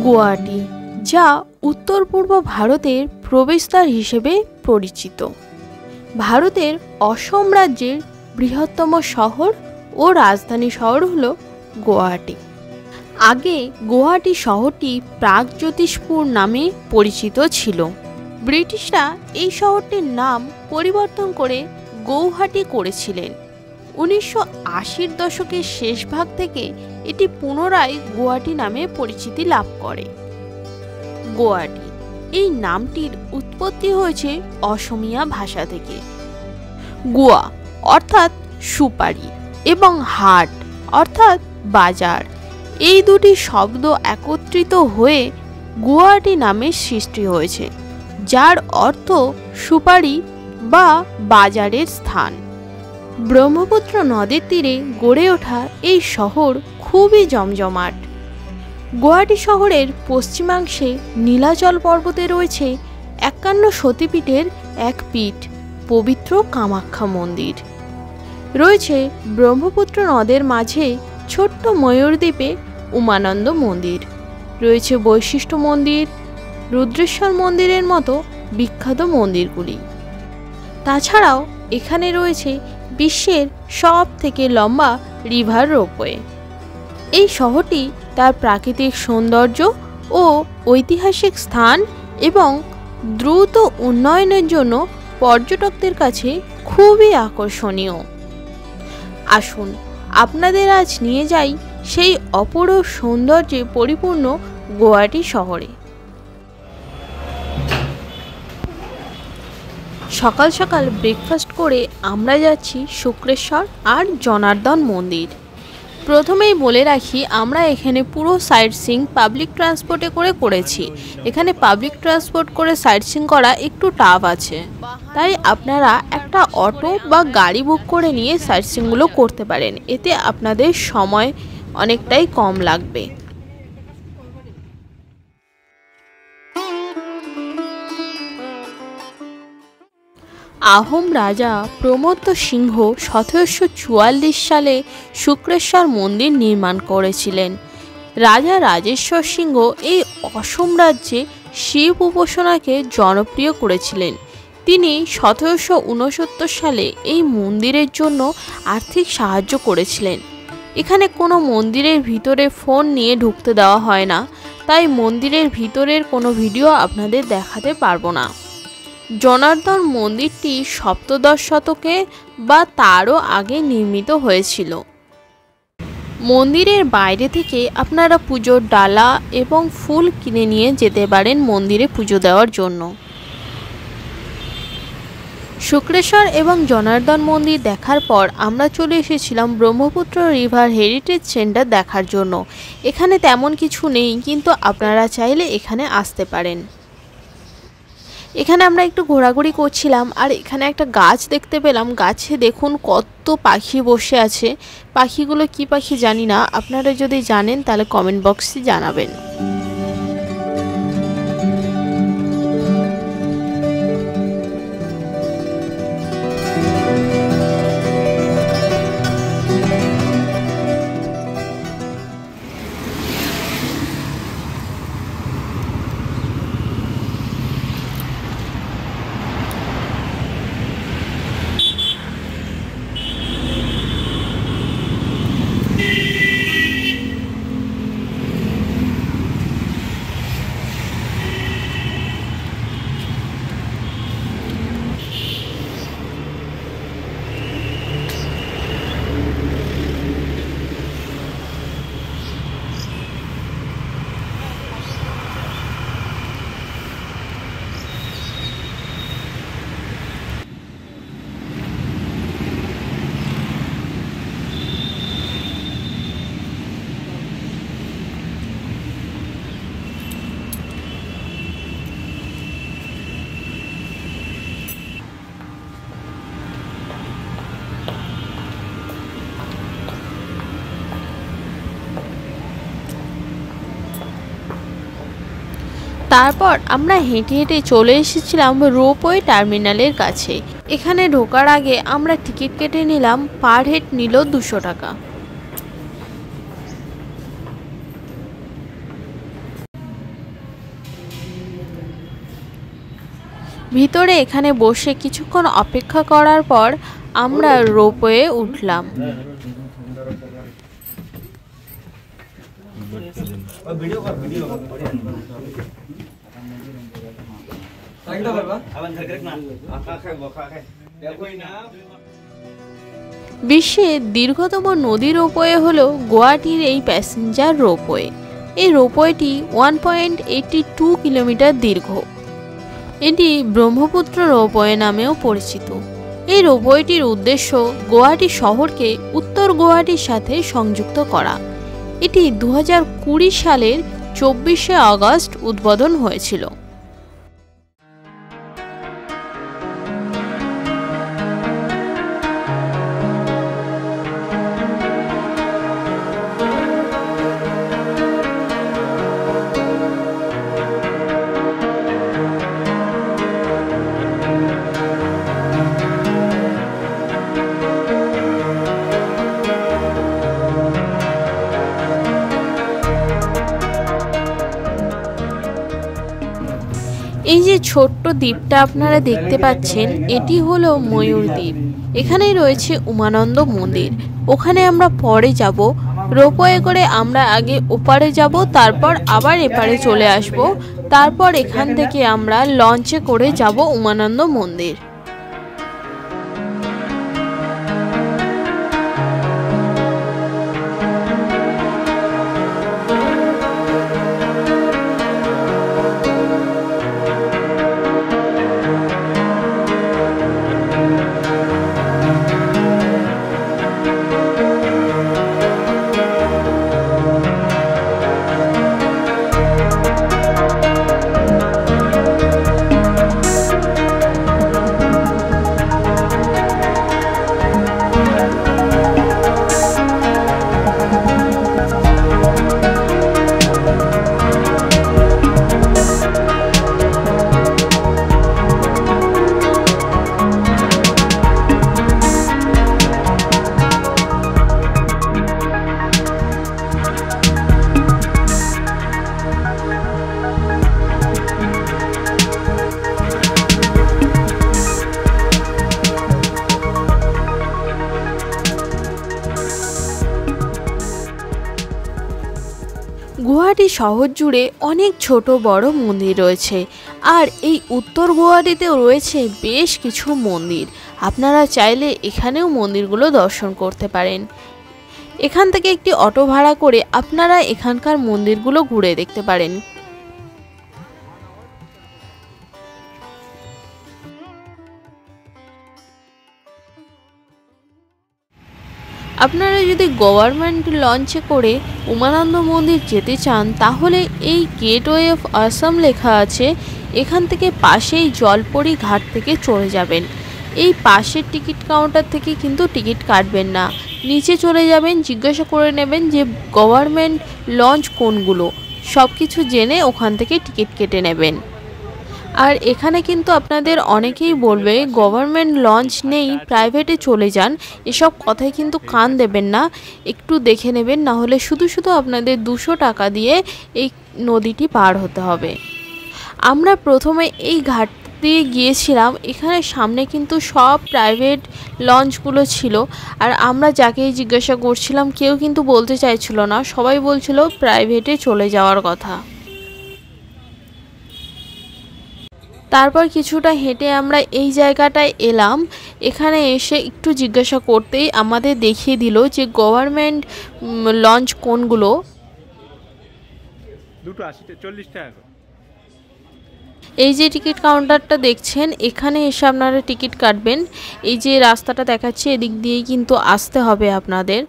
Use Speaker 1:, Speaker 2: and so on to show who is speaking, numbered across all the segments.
Speaker 1: গুয়াহাটি, যা উত্তর পূর্ব ভারতের প্রবেশদ্বার হিসেবে পরিচিত। ভারতের অসম রাজ্যের বৃহত্তম শহর ও রাজধানী শহর হল গুয়াহাটি। আগে গুয়াহাটি শহরটি প্রাগজ্যোতিষপুর নামে পরিচিত ছিল। ব্রিটিশরা এই শহরটির নাম পরিবর্তন করে গৌহাটি করেছিলেন। 1980-র দশকের শেষ ভাগ থেকে এটি পুনরায় গুয়াহাটি নামে পরিচিতি লাভ করে। গুয়াহাটি এই নামটির উৎপত্তি হয়েছে অসমীয়া ভাষা থেকে। গুয়া অর্থাৎ সুপারি এবং হাট অর্থাৎ বাজার, এই দুটি শব্দ একত্রিত হয়ে গুয়াহাটি নামের সৃষ্টি হয়েছে, যার অর্থ সুপারি বা বাজারের স্থান। ব্রহ্মপুত্র নদের তীরে গড়ে ওঠা এই শহর খুবই জমজমাট। গুয়াহাটি শহরের পশ্চিমাংশে নীলাচল পর্বতে রয়েছে 51 সতীপীঠের এক পীঠ, পবিত্র কামাখ্যা মন্দির। রয়েছে ব্রহ্মপুত্র নদের মাঝে ছোট্ট ময়ূরদ্বীপে উমানন্দ মন্দির। রয়েছে বৈশিষ্ট্য মন্দির, রুদ্রেশ্বর মন্দিরের মতো বিখ্যাত মন্দিরগুলি। তাছাড়াও এখানে রয়েছে বিশ্বের সব থেকে লম্বা রিভার রোপওয়ে। এই শহরটি তার প্রাকৃতিক সৌন্দর্য ও ঐতিহাসিক স্থান এবং দ্রুত উন্নয়নের জন্য পর্যটকদের কাছে খুবই আকর্ষণীয়। আসুন আপনাদের আজ নিয়ে যাই সেই অপরূপ সৌন্দর্যে পরিপূর্ণ গুয়াহাটি শহরে। সকাল সকাল ব্রেকফাস্ট করে আমরা যাচ্ছি শুক্রেশ্বর আর জনার্দন মন্দির। প্রথমেই বলে রাখি, আমরা এখানে পুরো সাইট সিইং পাবলিক ট্রান্সপোর্টে করেছি। এখানে পাবলিক ট্রান্সপোর্ট করে সাইট সিইং করা একটু টাফ আছে, তাই আপনারা একটা অটো বা গাড়ি বুক করে নিয়ে সাইট সিইংগুলো করতে পারেন। এতে আপনাদের সময় অনেকটাই কম লাগবে। আহোম রাজা প্রমত্ত সিংহ 1744 সালে শুক্রেশ্বর মন্দির নির্মাণ করেছিলেন। রাজা রাজেশ্বর সিংহ এই অসম রাজ্যে শিব উপাসনাকে জনপ্রিয় করেছিলেন। তিনি 1769 সালে এই মন্দিরের জন্য আর্থিক সাহায্য করেছিলেন। এখানে কোনো মন্দিরের ভিতরে ফোন নিয়ে ঢুকতে দেওয়া হয় না, তাই মন্দিরের ভিতরের কোনো ভিডিও আপনাদের দেখাতে পারবো না। জনার্দন মন্দিরটি সপ্তদশ শতকে বা তারও আগে নির্মিত হয়েছিল। মন্দিরের বাইরে থেকে আপনারা পুজোর ডালা এবং ফুল কিনে নিয়ে যেতে পারেন মন্দিরে পুজো দেওয়ার জন্য। শুক্রেশ্বর এবং জনার্দন মন্দির দেখার পর আমরা চলে এসেছিলাম ব্রহ্মপুত্র রিভার হেরিটেজ সেন্টার দেখার জন্য। এখানে তেমন কিছু নেই, কিন্তু আপনারা চাইলে এখানে আসতে পারেন। এখানে আমরা একটু ঘোরাঘুরি করছিলাম আর এখানে একটা গাছ দেখতে পেলাম। গাছে দেখুন কত পাখি বসে আছে। পাখিগুলো কি পাখি জানি না, আপনারা যদি জানেন তাহলে কমেন্ট বক্সে জানাবেন। তারপর আমরা হেঁটে হেঁটে চলে এসেছিলাম রোপওয়ে টার্মিনালের কাছে। এখানে ঢোকার আগে আমরা টিকিট কেটে নিলাম, পার হেড নিল 200 টাকা। ভিতরে এখানে বসে কিছুক্ষণ অপেক্ষা করার পর আমরা রোপওয়ে উঠলাম। বিশ্বের দীর্ঘতম নদী রোপওয়ে হলো গুয়াহাটির এই প্যাসেঞ্জার রোপওয়ে। এই রোপওয়েটি 1.82 কিলোমিটার দীর্ঘ। এটি ব্রহ্মপুত্র রোপওয়ে নামেও পরিচিত। এই রোপওয়েটির উদ্দেশ্য গুয়াহাটি শহরকে উত্তর গুয়াহাটির সাথে সংযুক্ত করা। এটি 2020 সালের 24শে আগস্ট উদ্বোধন হয়েছিল। এই যে ছোট্ট দ্বীপটা আপনারা দেখতে পাচ্ছেন, এটি হলো ময়ূর দ্বীপ। এখানেই রয়েছে উমানন্দ মন্দির। ওখানে আমরা পরে যাব। রোপওয়ে করে আমরা আগে ওপারে যাব, তারপর আবার এপারে চলে আসব। তারপর এখান থেকে আমরা লঞ্চে করে যাব উমানন্দ মন্দির। গুয়াহাটি শহর জুড়ে অনেক ছোট বড় মন্দির রয়েছে, আর এই উত্তর গুয়াহাটিতেও রয়েছে বেশ কিছু মন্দির। আপনারা চাইলে এখানেও মন্দিরগুলো দর্শন করতে পারেন। এখান থেকে একটি অটো ভাড়া করে আপনারা এখানকার মন্দিরগুলো ঘুরে দেখতে পারেন। আপনারা যদি গভর্নমেন্ট লঞ্চে করে উমানন্দ মন্দির যেতে চান, তাহলে এই গেটওয়ে অফ আসাম লেখা আছে, এখান থেকে পাশেই জলপরি ঘাট থেকে চলে যাবেন। এই পাশের টিকিট কাউন্টার থেকে কিন্তু টিকিট কাটবেন না, নিচে চলে যাবেন, জিজ্ঞাসা করে নেবেন যে গভর্নমেন্ট লঞ্চ কোনগুলো, সব কিছু জেনে ওখান থেকে টিকিট কেটে নেবেন। আর এখানে কিন্তু আপনাদের অনেকেই বলবে গভর্নমেন্ট লঞ্চ নেই, প্রাইভেটে চলে যান। এসব কথায় কিন্তু কান দেবেন না, একটু দেখে নেবেন, না হলে শুধু শুধু আপনাদের 200 টাকা দিয়ে এই নদীটি পার হতে হবে। আমরা প্রথমে এই ঘাট দিয়ে গিয়েছিলাম। এখানে সামনে কিন্তু সব প্রাইভেট লঞ্চগুলো ছিল, আর আমরা যাকেই জিজ্ঞাসা করছিলাম কেউ কিন্তু বলতে চাইছিল না, সবাই বলছিল প্রাইভেটে চলে যাওয়ার কথা। তারপর কিছুটা হেঁটে আমরা এই জায়গাটায় এলাম। এখানে এসে একটু জিজ্ঞাসা করতেই আমাদের দেখিয়ে দিল যে গভর্নমেন্ট লঞ্চ কোনগুলো। এই যে টিকিট কাউন্টারটা দেখছেন, এখানে এসে আপনারা টিকিট কাটবেন। এই যে রাস্তাটা দেখাচ্ছে, এদিক দিয়েই কিন্তু আসতে হবে আপনাদের।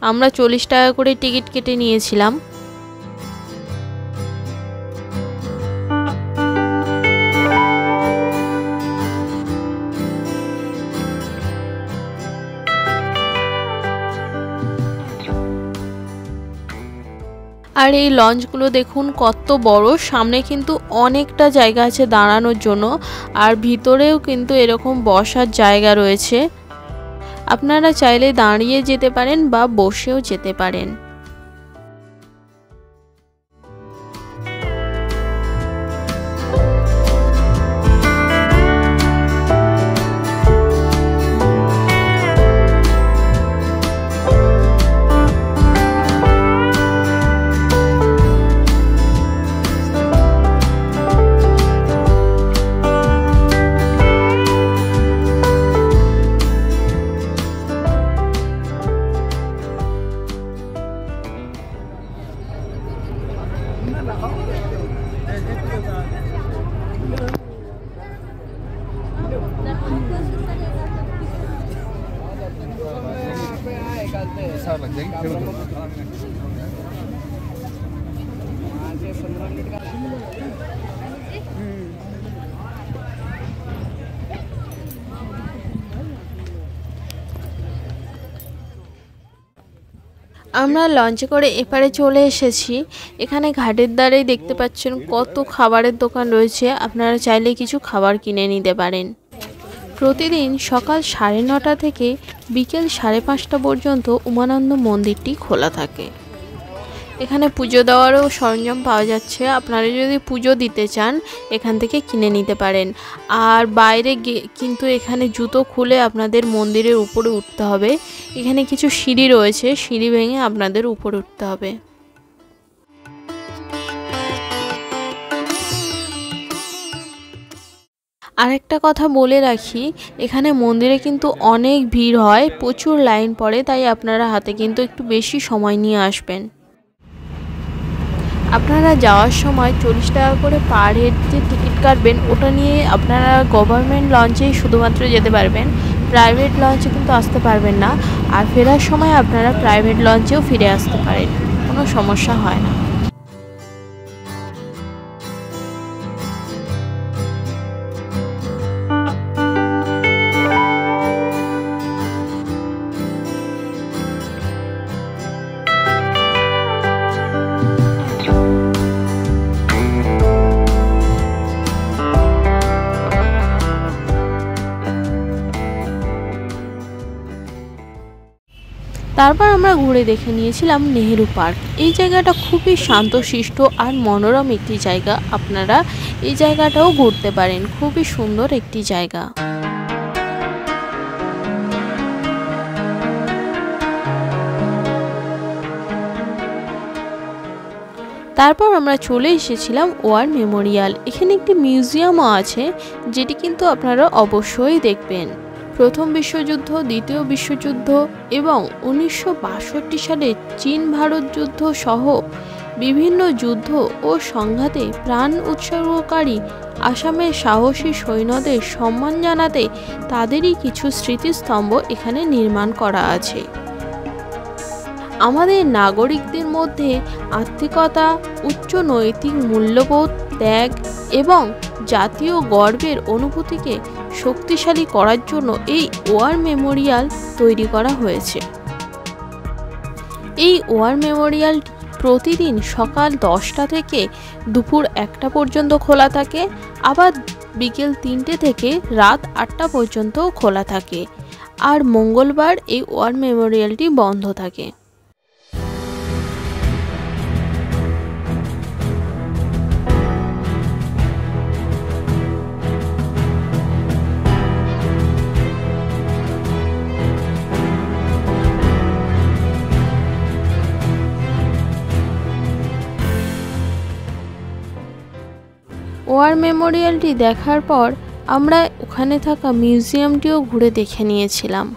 Speaker 1: আমরা 40 টাকা করে টিকিট কেটে নিয়েছিলাম। আর এই লঞ্চগুলো দেখুন কত বড়, সামনে কিন্তু অনেকটা জায়গা আছে দাঁড়ানোর জন্য, আর ভিতরেও কিন্তু এরকম বসার জায়গা রয়েছে। আপনারা চাইলে দাঁড়িয়ে যেতে পারেন বা বসেও যেতে পারেন। আমরা লঞ্চে করে এপারে চলে এসেছি। এখানে ঘাটের ধারেই দেখতে পাচ্ছেন কত খাবারের দোকান রয়েছে, আপনারা চাইলে কিছু খাবার কিনে নিতে পারেন। প্রতিদিন সকাল 9:30 থেকে বিকেল 5:30 পর্যন্ত উমানন্দ মন্দিরটি খোলা থাকে। এখানে পুজো দেওয়ারও সরঞ্জাম পাওয়া যাচ্ছে, আপনারা যদি পুজো দিতে চান এখান থেকে কিনে নিতে পারেন। আর বাইরে কিন্তু এখানে জুতো খুলে আপনাদের মন্দিরের উপরে উঠতে হবে। এখানে কিছু সিঁড়ি রয়েছে, সিঁড়ি ভেঙে আপনাদের উপরে উঠতে হবে। আরেকটা কথা বলে রাখি, এখানে মন্দিরে কিন্তু অনেক ভিড় হয়, প্রচুর লাইন পড়ে, তাই আপনারা হাতে কিন্তু একটু বেশি সময় নিয়ে আসবেন। আপনারা যাওয়ার সময় 40 টাকা করে পার হেড যে টিকিট কাটবেন, ওটা নিয়ে আপনারা গভর্নমেন্ট লঞ্চেই শুধুমাত্র যেতে পারবেন, প্রাইভেট লঞ্চে কিন্তু আসতে পারবেন না। আর ফেরার সময় আপনারা প্রাইভেট লঞ্চেও ফিরে আসতে পারেন, কোনো সমস্যা হয় না। তারপর আমরা ঘুরে দেখে নিয়েছিলাম নেহেরু পার্ক। এই জায়গাটা খুবই শান্তশিষ্ট আর মনোরম একটি জায়গা, আপনারা এই জায়গাটাও ঘুরতে পারেন, খুবই সুন্দর একটি জায়গা। তারপর আমরা চলে এসেছিলাম ওয়ার মেমোরিয়াল। এখানে একটি মিউজিয়ামও আছে, যেটি কিন্তু আপনারা অবশ্যই দেখবেন। প্রথম বিশ্বযুদ্ধ, দ্বিতীয় বিশ্বযুদ্ধ এবং 1962 সালে চীন ভারত যুদ্ধ সহ বিভিন্ন যুদ্ধ ও সংঘাতে প্রাণ উৎসর্গকারী আসামের সাহসী সৈন্যদের সম্মান জানাতে তাদেরই কিছু স্মৃতিস্তম্ভ এখানে নির্মাণ করা আছে। আমাদের নাগরিকদের মধ্যে আত্মিকতা, উচ্চ নৈতিক মূল্যবোধ, ত্যাগ এবং জাতীয় গর্বের অনুভূতিকে শক্তিশালী করার জন্য এই ওয়ার মেমোরিয়াল তৈরি করা হয়েছে। এই ওয়ার মেমোরিয়ালটি প্রতিদিন সকাল 10টা থেকে দুপুর 1টা পর্যন্ত খোলা থাকে, আবার বিকেল 3টে থেকে রাত 8টা পর্যন্তও খোলা থাকে। আর মঙ্গলবার এই ওয়ার মেমোরিয়ালটি বন্ধ থাকে। ওয়ার মেমোরিয়ালটি দেখার পর আমরা ওখানে থাকা মিউজিয়ামটিও ঘুরে দেখে নিয়েছিলাম।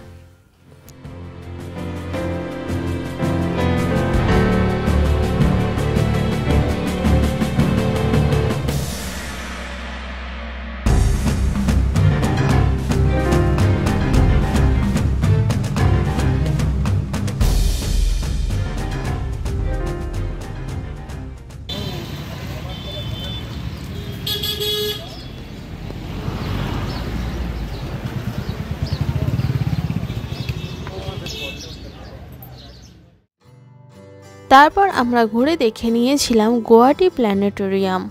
Speaker 1: তারপর আমরা ঘুরে দেখে নিয়েছিলাম গুয়াহাটি প্ল্যানেটোরিয়াম।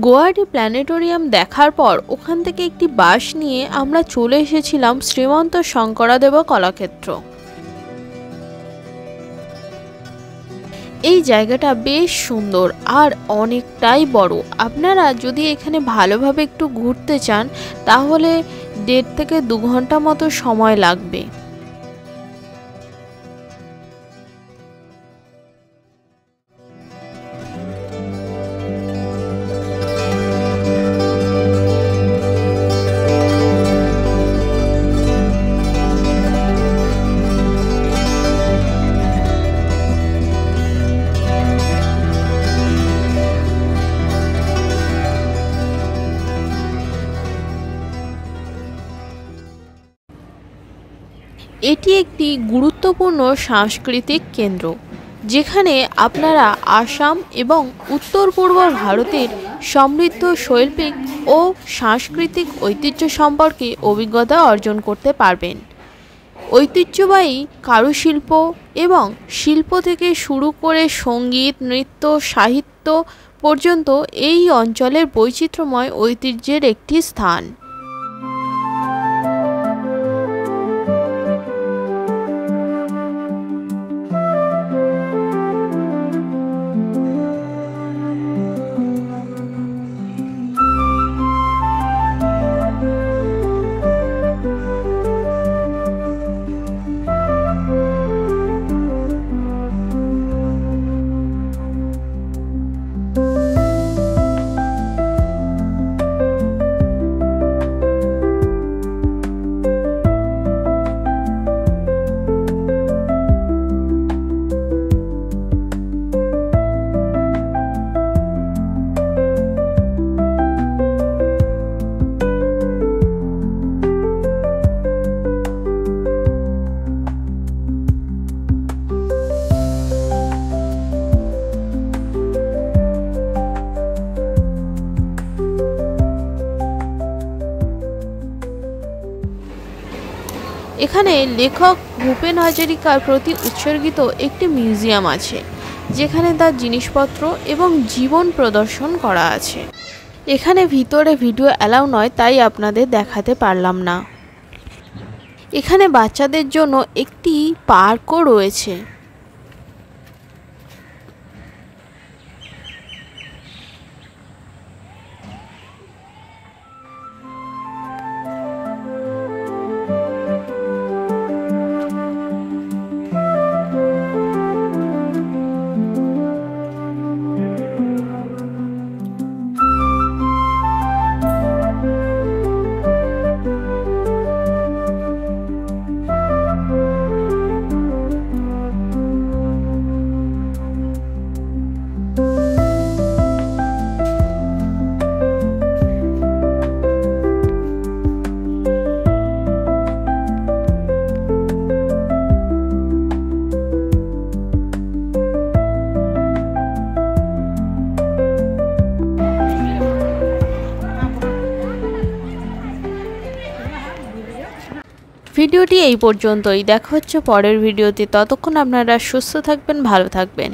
Speaker 1: গুয়াহাটি প্ল্যানেটোরিয়াম দেখার পর ওখান থেকে একটি বাস নিয়ে আমরা চলে এসেছিলাম শ্রীমন্ত শঙ্করদেব কলাক্ষেত্র। এই জায়গাটা বেশ সুন্দর আর অনেকটাই বড়। আপনারা যদি এখানে ভালোভাবে একটু ঘুরতে চান তাহলে 1.5 থেকে 2 ঘন্টা মতো সময় লাগবে। এটি একটি গুরুত্বপূর্ণ সাংস্কৃতিক কেন্দ্র, যেখানে আপনারা আসাম এবং উত্তর পূর্ব ভারতের সমৃদ্ধ শৈল্পিক ও সাংস্কৃতিক ঐতিহ্য সম্পর্কে অভিজ্ঞতা অর্জন করতে পারবেন। ঐতিহ্যবাহী কারুশিল্প এবং শিল্প থেকে শুরু করে সঙ্গীত, নৃত্য, সাহিত্য পর্যন্ত এই অঞ্চলের বৈচিত্র্যময় ঐতিহ্যের একটি স্থান। এখানে লেখক ভূপেন হাজারিকার প্রতি উৎসর্গিত একটি মিউজিয়াম আছে, যেখানে তার জিনিসপত্র এবং জীবন প্রদর্শন করা আছে। এখানে ভিতরে ভিডিও অ্যালাউ নয়, তাই আপনাদের দেখাতে পারলাম না। এখানে বাচ্চাদের জন্য একটি পার্কও রয়েছে। ভিডিওটি এই পর্যন্তই। দেখা হচ্ছে পরের ভিডিওতে। ততক্ষণ আপনারা সুস্থ থাকবেন, ভালো থাকবেন।